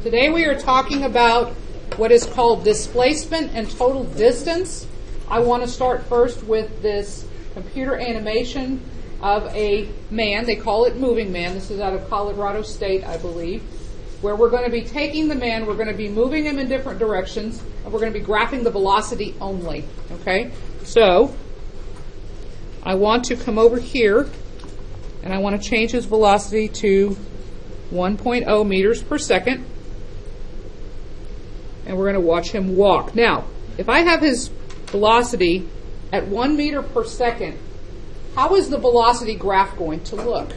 Today we are talking about what is called displacement and total distance. I want to start first with this computer animation of a man. They call it Moving Man. This is out of Colorado State, I believe, where we're going to be taking the man, we're going to be moving him in different directions, and we're going to be graphing the velocity only. Okay? So, I want to come over here, and I want to change his velocity to 1.0 meters per second. And we're going to watch him walk. Now, if I have his velocity at 1 meter per second, how is the velocity graph going to look?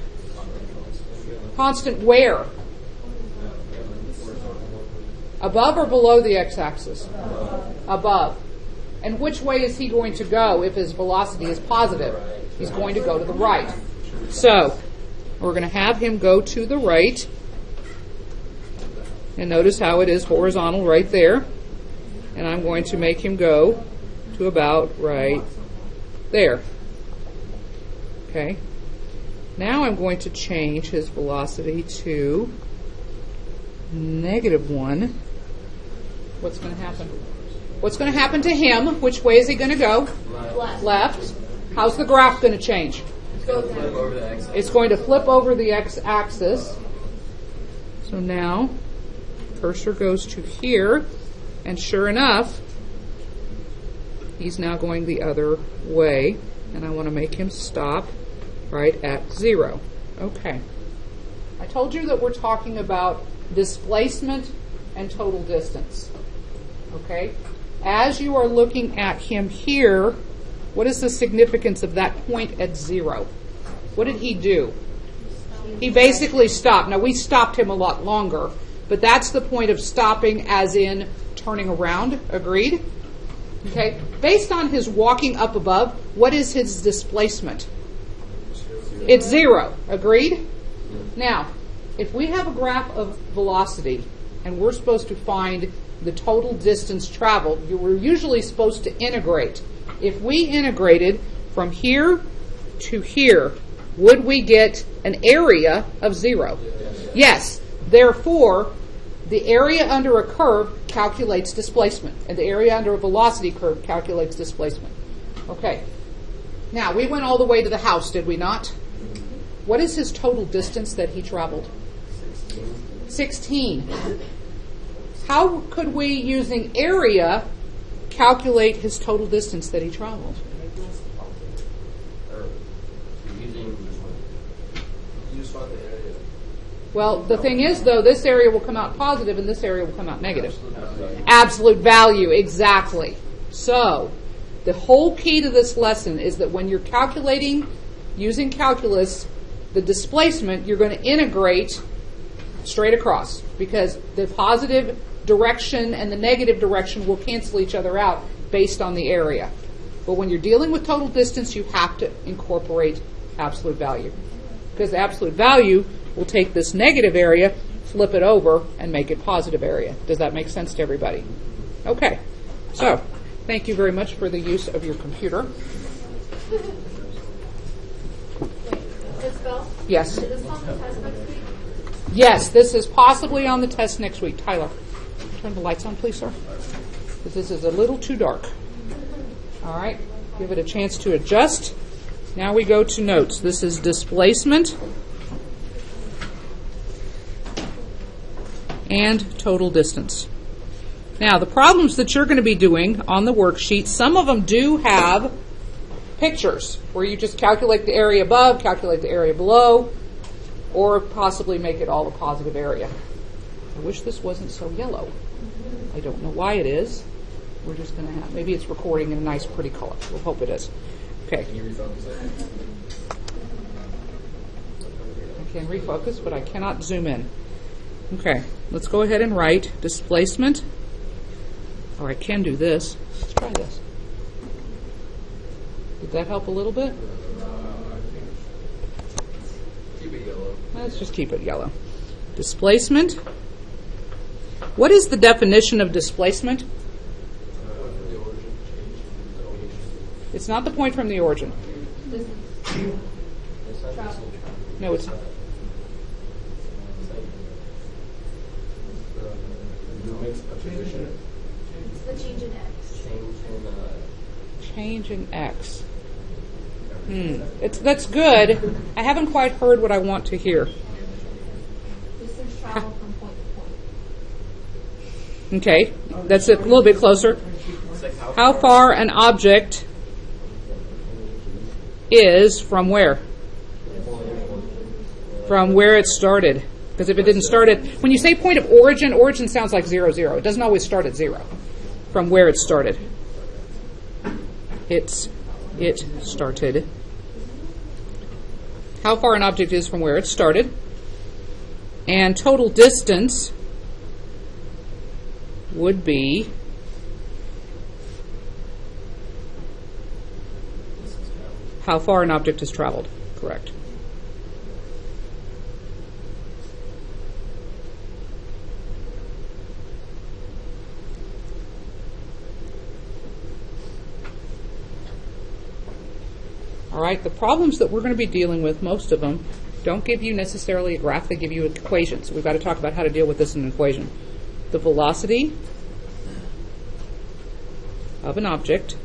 Constant where? Above or below the x-axis? Above. And which way is he going to go if his velocity is positive? He's going to go to the right. So, we're going to have him go to the right. And notice how it is horizontal right there. And I'm going to make him go to about right there. Okay. Now I'm going to change his velocity to -1. What's going to happen? What's going to happen to him? Which way is he going to go? Left. How's the graph going to change? It's going to flip over the x-axis. So now, cursor goes to here, and sure enough, he's now going the other way, and I want to make him stop right at 0. Okay. I told you that we're talking about displacement and total distance. Okay? As you are looking at him here, what is the significance of that point at 0? What did he do? He basically stopped. Now, we stopped him a lot longer, but that's the point of stopping, as in turning around. Agreed? Okay. Based on his walking up above, what is his displacement? It's 0. Agreed? Now, if we have a graph of velocity and we're supposed to find the total distance traveled, we're usually supposed to integrate. If we integrated from here to here, would we get an area of 0? Yes. Therefore, the area under a curve calculates displacement, and the area under a velocity curve calculates displacement. Okay. Now, we went all the way to the house, did we not? What is his total distance that he traveled? 16. How could we, using area, calculate his total distance that he traveled? Well, the thing is, though, this area will come out positive and this area will come out negative. Absolute value, exactly. So, the whole key to this lesson is that when you're calculating, using calculus, the displacement, you're going to integrate straight across, because the positive direction and the negative direction will cancel each other out based on the area. But when you're dealing with total distance, you have to incorporate absolute value, because the absolute value will take this negative area, flip it over, and make it positive area. Does that make sense to everybody? Okay. So, thank you very much for the use of your computer. Isabel? Yes. Is this on the test next week? Yes, this is possibly on the test next week. Tyler, turn the lights on, please, sir. Because this is a little too dark. All right. Give it a chance to adjust. Now we go to notes. This is displacement and total distance. Now, the problems that you're going to be doing on the worksheet, some of them do have pictures where you just calculate the area above, calculate the area below, or possibly make it all a positive area. I wish this wasn't so yellow. I don't know why it is. We're just going to have, maybe it's recording in a nice pretty color. We'll hope it is. Okay. Can you refocus it? I can refocus, but I cannot zoom in. Okay, let's go ahead and write displacement. Or I can do this. Let's try this. Did that help a little bit? Keep it yellow. Let's just keep it yellow. Displacement. What is the definition of displacement? It's not the point from the origin. No, it's It's the change in X. Change in, Change in X. That's good. I haven't quite heard what I want to hear. Distance traveled from point to point. Okay, that's a little bit closer. it's like How far an object is from where? From where it started. Because if it didn't start at, when you say point of origin, origin sounds like 0, 0. It doesn't always start at 0. From where it started. It started. How far an object is from where it started. And total distance would be how far an object has traveled. Correct. All right, the problems that we're going to be dealing with, most of them, don't give you necessarily a graph, they give you equations. So we've got to talk about how to deal with this in an equation. The velocity of an object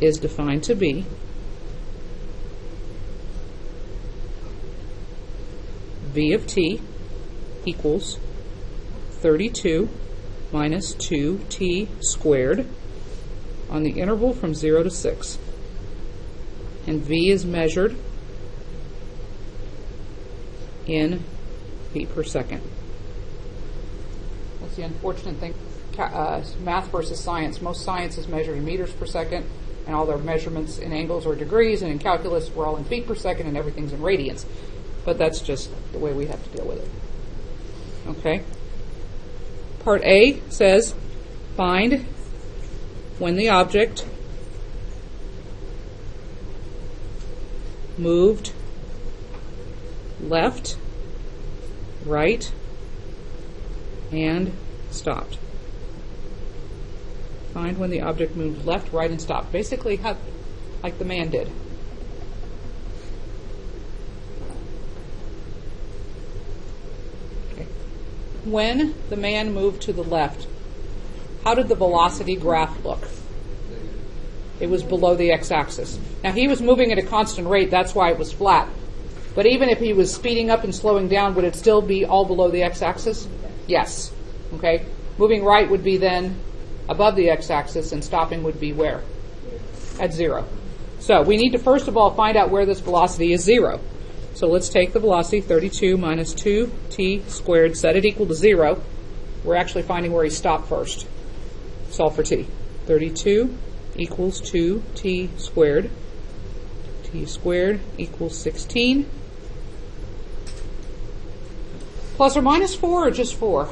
is defined to be v of t equals 32 minus 2t squared on the interval from 0 to 6. And v is measured in feet per second. That's the unfortunate thing. Math versus science. Most science is measured in meters per second, and all their measurements in angles or degrees, and in calculus we're all in feet per second, and everything's in radians. But that's just the way we have to deal with it. Okay? Part A says, find when the object moved left, right, and stopped. Find when the object moved left, right, and stopped. Basically, like the man did. Okay. When the man moved to the left, how did the velocity graph look? It was below the x-axis. Now, he was moving at a constant rate, that's why it was flat. But even if he was speeding up and slowing down, would it still be all below the x-axis? Yes. Okay? Moving right would be then above the x-axis, and stopping would be where? At 0. So we need to first of all find out where this velocity is 0. So let's take the velocity, 32 minus 2t squared, set it equal to 0. We're actually finding where he stopped first. Solve for t. 32 equals 2t squared. T squared equals 16. Plus or minus 4 or just 4?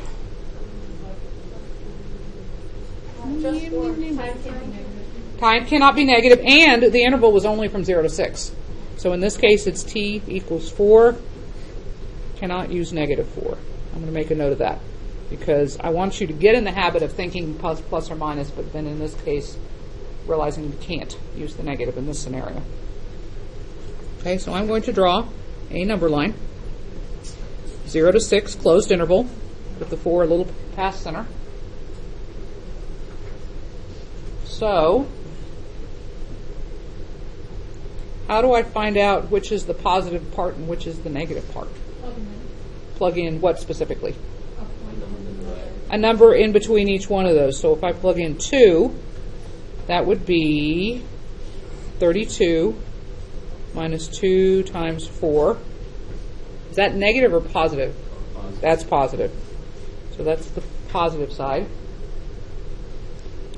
Just 4. Time can't be negative. Time cannot be negative, and the interval was only from 0 to 6. So in this case, it's t equals 4. Cannot use negative 4. I'm going to make a note of that, because I want you to get in the habit of thinking plus or minus, but then in this case, realizing you can't use the negative in this scenario. Okay, so I'm going to draw a number line. 0 to 6, closed interval, with the 4 a little past center. So, how do I find out which is the positive part and which is the negative part? Plug in what specifically? A number in between each one of those. So if I plug in 2, that would be 32 minus 2 times 4. Is that negative or positive? Positive. That's positive. So that's the positive side.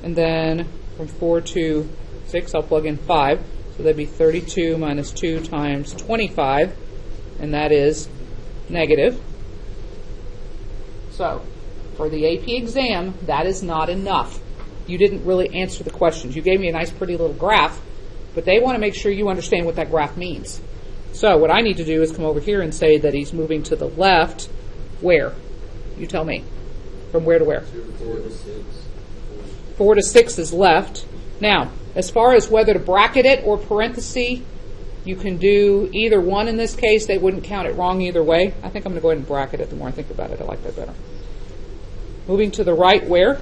And then from 4 to 6, I'll plug in 5. So that'd be 32 minus 2 times 25. And that is negative. So for the AP exam, that is not enough. You didn't really answer the questions. You gave me a nice pretty little graph, but they want to make sure you understand what that graph means. So what I need to do is come over here and say that he's moving to the left. Where? You tell me. From where to where? 4 to 6. 4 to 6 is left. Now, as far as whether to bracket it or parenthesis You can do either one in this case. They wouldn't count it wrong either way. I think I'm going to go ahead and bracket it. The more I think about it, I like that better. Moving to the right where?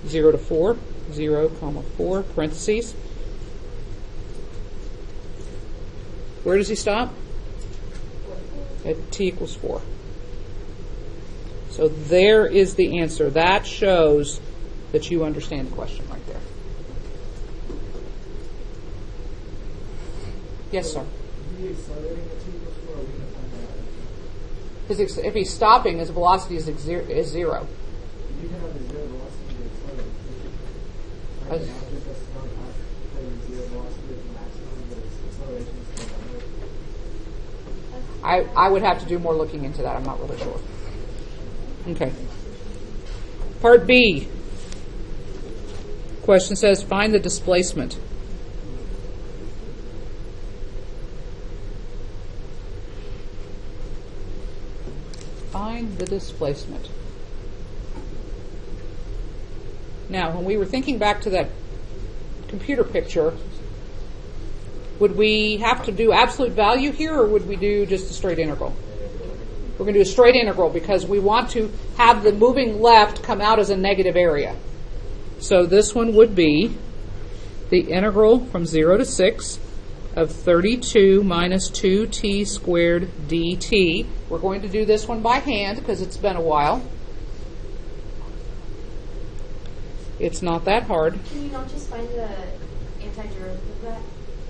0 to 4. 0, comma 4, parentheses. Where does he stop? At t equals 4. So there is the answer. That shows that you understand the question right there. Yes, sir. Because if he's stopping, his velocity is 0. I would have to do more looking into that. I'm not really sure. Okay. Part B. Question says, find the displacement. Find the displacement. Now, when we were thinking back to that computer picture, would we have to do absolute value here, or would we do just a straight integral? We're going to do a straight integral because we want to have the moving left come out as a negative area. So this one would be the integral from 0 to 6 of 32 minus 2t squared dt. We're going to do this one by hand because it's been a while. It's not that hard. Can you not just find the antiderivative of that?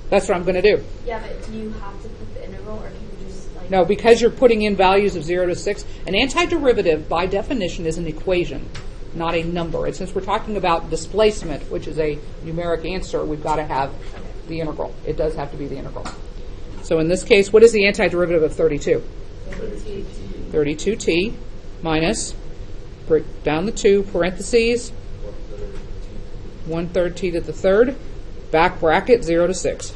That's what I'm going to do. Yeah, but do you have to put the integral, or can you just like... No, because you're putting in values of 0 to 6. An antiderivative, by definition, is an equation, not a number. And since we're talking about displacement, which is a numeric answer, we've got to have the integral. It does have to be the integral. So in this case, what is the antiderivative of 32? 32t minus, break down the 2, parentheses, 1/3 t to the third, back bracket 0 to 6.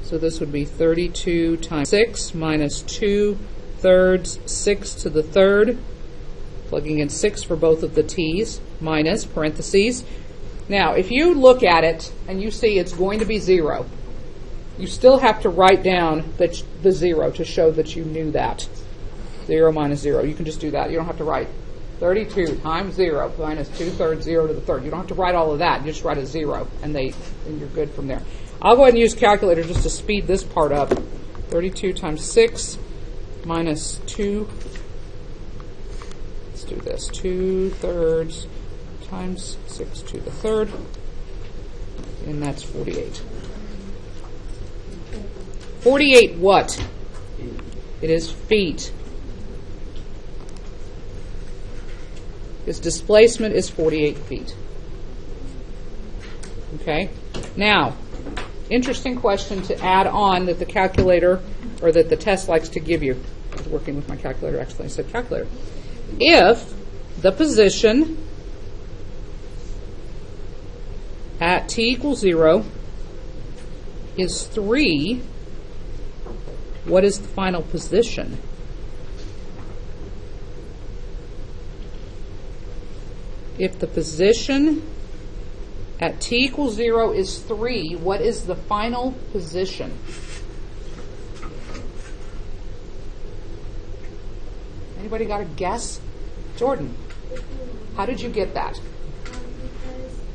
So this would be 32 times 6 minus 2/3 6 to the third, plugging in 6 for both of the t's, minus, parentheses. Now, if you look at it and you see it's going to be 0, you still have to write down the 0 to show that you knew that. 0 minus 0. You can just do that. You don't have to write 32 times 0 minus 2/3 0 to the third. You don't have to write all of that. You just write a 0, and you're good from there. I'll go ahead and use calculator just to speed this part up. 32 times 6 minus 2. Let's do this. 2/3 times 6 to the third, and that's 48. 48 what? It is feet. Its displacement is 48 feet. Okay? Now, interesting question to add on that the calculator, or that the test likes to give you. I was working with my calculator actually. I said calculator. If the position at t equals 0 is 3, what is the final position? If the position at t equals 0 is 3, what is the final position? Anybody got a guess? Jordan, how did you get that? Because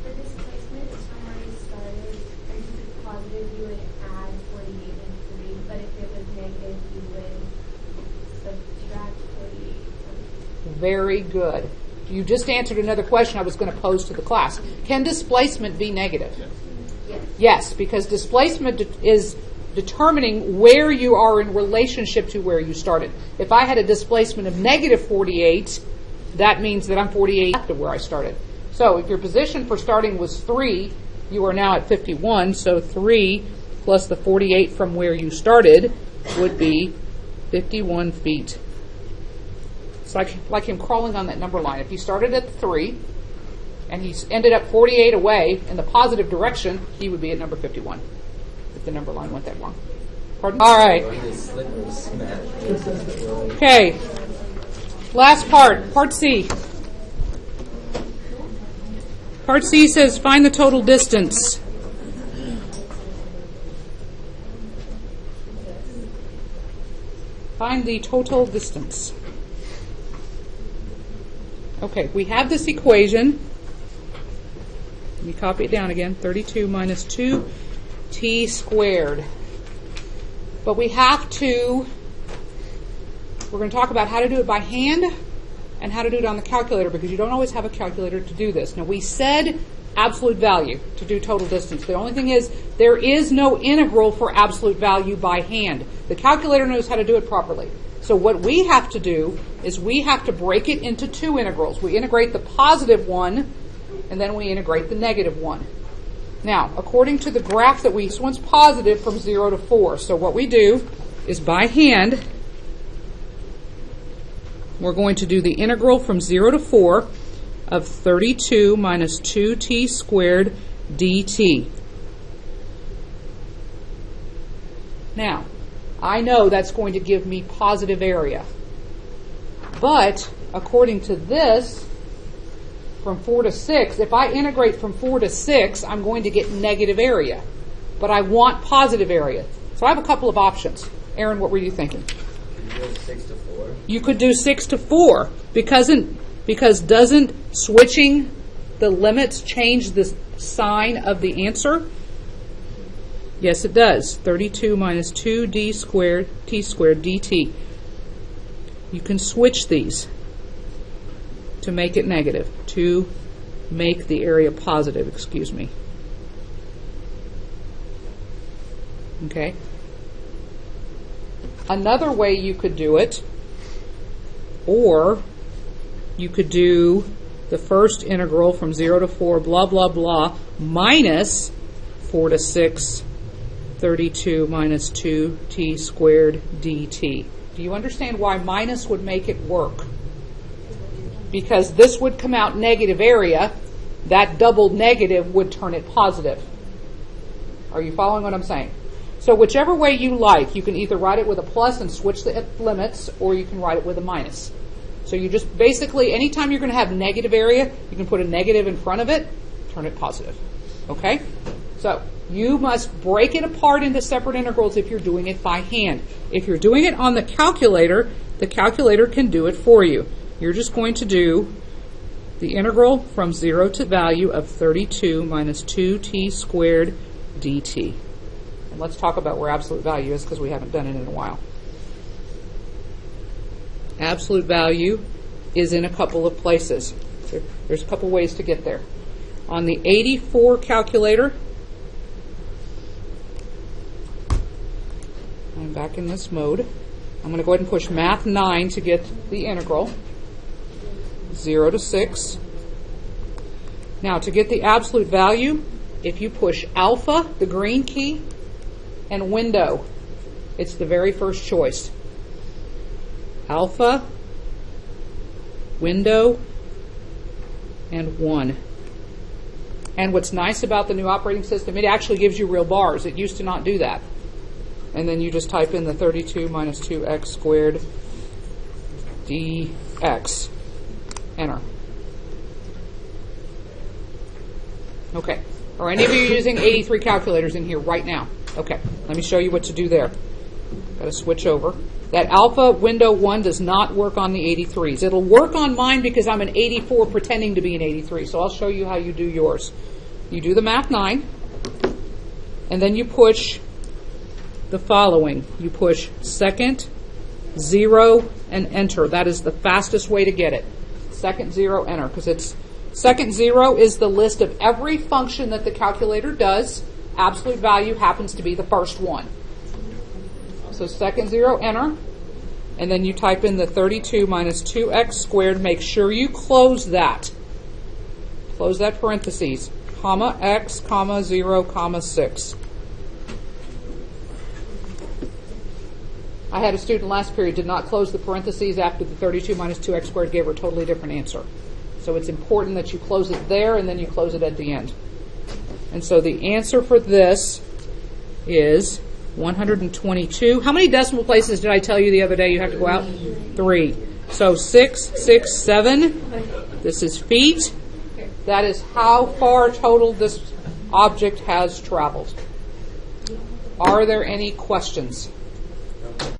the displacement is from where you started, and if it's positive, you would add 48 and 3, but if it was negative, you would subtract 48. Very good. You just answered another question I was going to pose to the class. Can displacement be negative? Yes. Yes, because displacement is determining where you are in relationship to where you started. If I had a displacement of negative 48, that means that I'm 48 after where I started. So if your position for starting was 3, you are now at 51, so 3 plus the 48 from where you started would be 51 feet. It's like him crawling on that number line. If he started at 3 and he ended up 48 away in the positive direction, he would be at number 51 if the number line went that long. Pardon? All right. Okay. Last part, part C. Part C says find the total distance Find the total distance. Okay, we have this equation. Let me copy it down again. 32 minus 2t squared. But we have to, we're going to talk about how to do it by hand and how to do it on the calculator, because you don't always have a calculator to do this. Now, we said absolute value to do total distance. The only thing is, there is no integral for absolute value by hand. The calculator knows how to do it properly. So what we have to do is we have to break it into two integrals. We integrate the positive one, and then we integrate the negative one. Now, according to the graph that this one's positive from 0 to 4. So what we do is by hand, we're going to do the integral from 0 to 4 of 32 minus 2t squared dt. Now, I know that's going to give me positive area. But, according to this, from 4 to 6, if I integrate from 4 to 6, I'm going to get negative area. But I want positive area. So I have a couple of options. Aaron, what were you thinking? You do 6 to 4. You could do 6 to 4. Because doesn't switching the limits change the sign of the answer? Yes, it does. 32 minus 2d squared, t squared dt. You can switch these to make it negative, to make the area positive, excuse me. Okay? Another way you could do it, or you could do the first integral from 0 to 4, blah, blah, blah, minus 4 to 6, 32 minus 2t squared dt. Do you understand why minus would make it work? Because this would come out negative area. That double negative would turn it positive. Are you following what I'm saying? So whichever way you like, you can either write it with a plus and switch the limits, or you can write it with a minus. So you just basically, anytime you're going to have negative area, you can put a negative in front of it, turn it positive. Okay? So you must break it apart into separate integrals if you're doing it by hand. If you're doing it on the calculator can do it for you. You're just going to do the integral from 0 to value of 32 minus 2t squared dt. And let's talk about where absolute value is, because we haven't done it in a while. Absolute value is in a couple of places. There's a couple ways to get there. On the 84 calculator, I'm back in this mode. I'm going to go ahead and push Math 9 to get the integral. 0 to 6. Now, to get the absolute value, if you push alpha, the green key, and window, it's the very first choice. Alpha, window, and 1. And what's nice about the new operating system, it actually gives you real bars. It used to not do that. And then you just type in the 32 minus 2x squared dx. Enter. Okay. Are any of you using 83 calculators in here right now? Okay. Let me show you what to do there. Got to switch over. That alpha window 1 does not work on the 83s. It'll work on mine because I'm an 84 pretending to be an 83. So I'll show you how you do yours. You do the Math 9, and then you push the following. You push second, 0, and enter. That is the fastest way to get it. Second, 0, enter. Because it's second 0 is the list of every function that the calculator does. Absolute value happens to be the first one. So second 0, enter. And then you type in the 32 minus 2x squared. Make sure you close that. Close that parentheses. Comma x, comma 0, comma 6. I had a student last period did not close the parentheses after the 32 minus 2x squared, gave her a totally different answer. So it's important that you close it there and then you close it at the end. And so the answer for this is 122. How many decimal places did I tell you the other day you have to go out? 3. So 6, 6, 7. This is feet. That is how far total this object has traveled. Are there any questions?